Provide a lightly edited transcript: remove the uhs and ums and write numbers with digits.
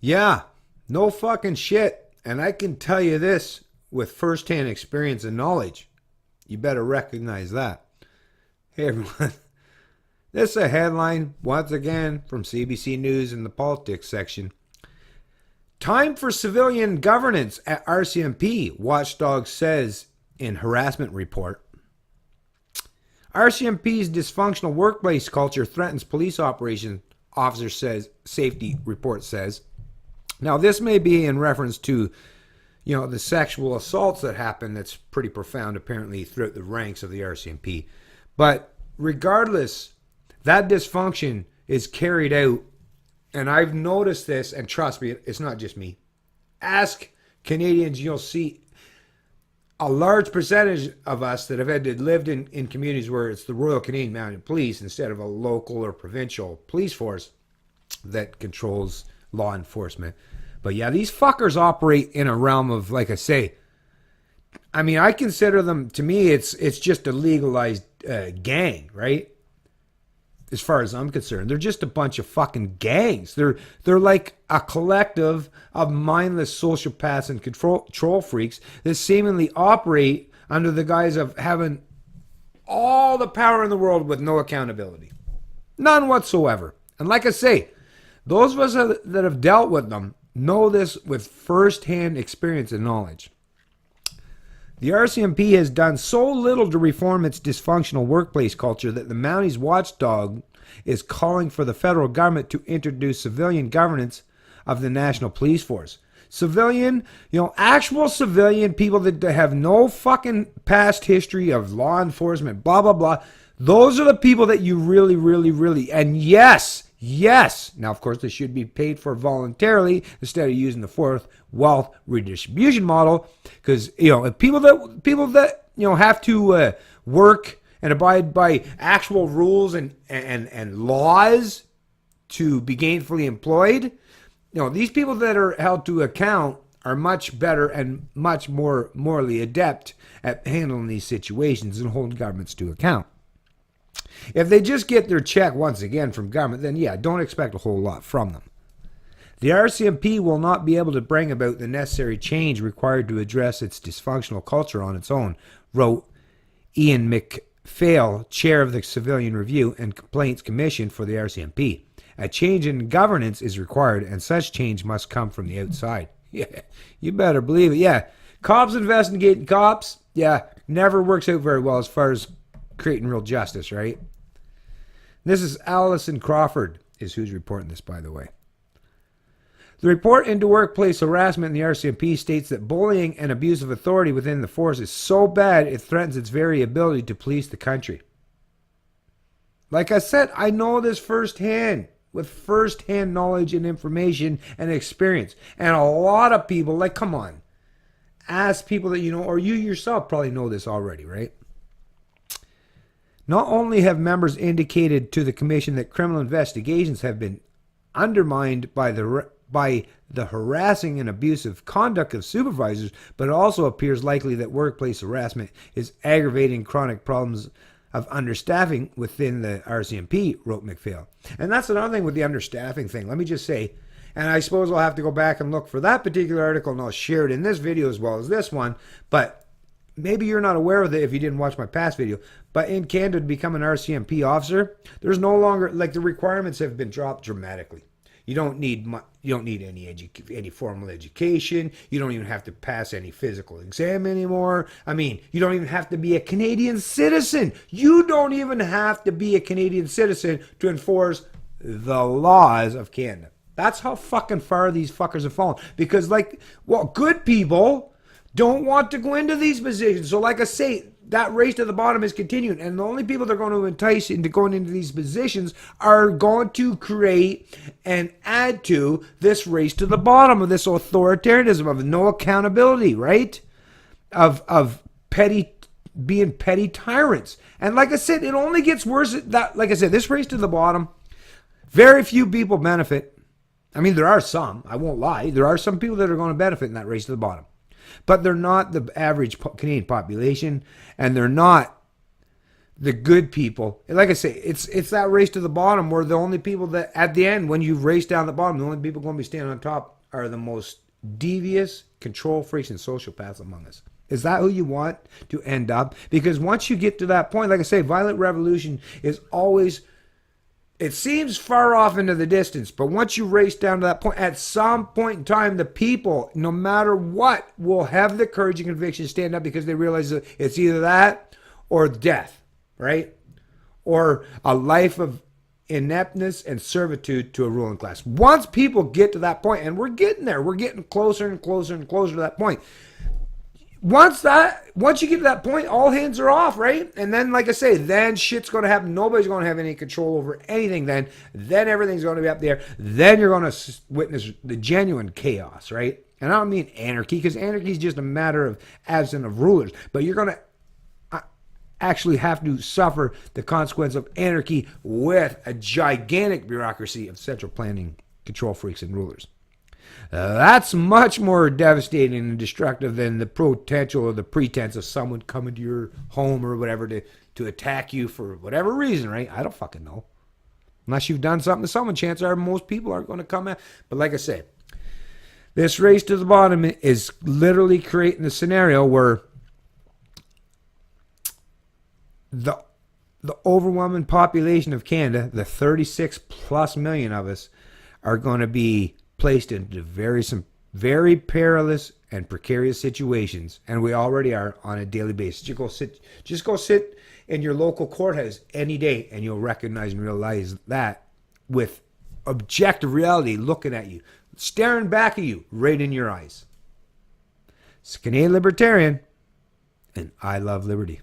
Yeah, no fucking shit. And I can tell you this with firsthand experience and knowledge. You better recognize that. Hey everyone, this is a headline once again from CBC News in the politics section. Time for civilian governance at RCMP, watchdog says in harassment report. RCMP's dysfunctional workplace culture threatens police operations, officer says, safety report says. Now, this may be in reference to, the sexual assaults that happen. That's pretty profound, apparently, throughout the ranks of the RCMP. But regardless, that dysfunction is carried out, and I've noticed this, and trust me, it's not just me. Ask Canadians, you'll see a large percentage of us that have lived in communities where it's the Royal Canadian Mounted Police instead of a local or provincial police force that controls law enforcement. But yeah, these fuckers operate in a realm of, like I say, I consider them, to me, it's just a legalized gang, right? As far as I'm concerned, they're just a bunch of fucking gangs. They're like a collective of mindless sociopaths and control freaks that seemingly operate under the guise of having all the power in the world with no accountability. None whatsoever. And like I say, those of us that have dealt with them know this with first-hand experience and knowledge. The RCMP has done so little to reform its dysfunctional workplace culture that the Mounties watchdog is calling for the federal government to introduce civilian governance of the National Police Force. Civilian, actual civilian people that have no fucking past history of law enforcement, blah, blah, blah. Those are the people that you really, really, really, and yes. Now, of course, they should be paid for voluntarily instead of using the fourth wealth redistribution model. Because people that have to work and abide by actual rules and laws to be gainfully employed, these people that are held to account are much better and much more morally adept at handling these situations and holding governments to account. If they just get their check once again from government, then yeah, don't expect a whole lot from them. The RCMP will not be able to bring about the necessary change required to address its dysfunctional culture on its own, wrote Ian McPhail, chair of the Civilian Review and Complaints Commission for the RCMP. A change in governance is required, and such change must come from the outside. Yeah, you better believe it. Yeah, cops investigating cops, yeah, never works out very well as far as creating real justice, right? This is Allison Crawford is who's reporting this, by the way. The report into workplace harassment in the RCMP states that bullying and abuse of authority within the force is so bad it threatens its very ability to police the country. Like I said, I know this firsthand, with firsthand knowledge and information and experience. And a lot of people, like, come on, ask people that you know, or you yourself probably know this already, right? Not only have members indicated to the commission that criminal investigations have been undermined by the harassing and abusive conduct of supervisors, but it also appears likely that workplace harassment is aggravating chronic problems of understaffing within the RCMP, wrote McPhail. And that's another thing with the understaffing thing. Let me just say, and I suppose I'll have to go back and look for that particular article, and I'll share it in this video as well as this one, but maybe you're not aware of it if you didn't watch my past video, but in Canada, to become an RCMP officer, there's no longer, like, the requirements have been dropped dramatically. You don't need any formal education. You don't even have to pass any physical exam anymore. You don't even have to be a Canadian citizen. You don't even have to be a Canadian citizen to enforce the laws of Canada. That's how fucking far these fuckers have fallen. Because, good people don't want to go into these positions. So like I say, that race to the bottom is continuing. And the only people they're going to entice into going into these positions are going to create and add to this race to the bottom of this authoritarianism, of no accountability, right? Of being petty tyrants. And like I said, it only gets worse. Like I said, this race to the bottom, very few people benefit. There are some, I won't lie. There are some people that are going to benefit in that race to the bottom. But they're not the average Canadian population, and they're not the good people. Like I say, it's that race to the bottom where the only people that at the end, when you race down the bottom, the only people going to be standing on top are the most devious, control freaks, and sociopaths among us. Is that who you want to end up? Because once you get to that point, like I say, violent revolution is always, it seems far off into the distance, but once you race down to that point, at some point in time, the people, no matter what, will have the courage and conviction to stand up because they realize that it's either that or death, right? Or a life of ineptness and servitude to a ruling class. Once people get to that point, and we're getting there, we're getting closer and closer and closer to that point. Once you get to that point, all hands are off, right? And then, like I say, then shit's going to happen. Nobody's going to have any control over anything then. Then everything's going to be up there. Then you're going to witness the genuine chaos, right? And I don't mean anarchy, because anarchy is just a matter of absence of rulers. But you're going to actually have to suffer the consequence of anarchy with a gigantic bureaucracy of central planning, control freaks, and rulers. That's much more devastating and destructive than the potential or the pretense of someone coming to your home or whatever to attack you for whatever reason, right? I don't fucking know. Unless you've done something to someone, chances are most people aren't going to come at. But like I say, this race to the bottom is literally creating a scenario where the overwhelming population of Canada, the 36 plus million of us, are going to be placed into some very perilous and precarious situations, and we already are on a daily basis. Just go sit in your local courthouse any day, and you'll recognize and realize that with objective reality looking at you, staring back at you, right in your eyes. It's Canadian Libertarian, and I love liberty.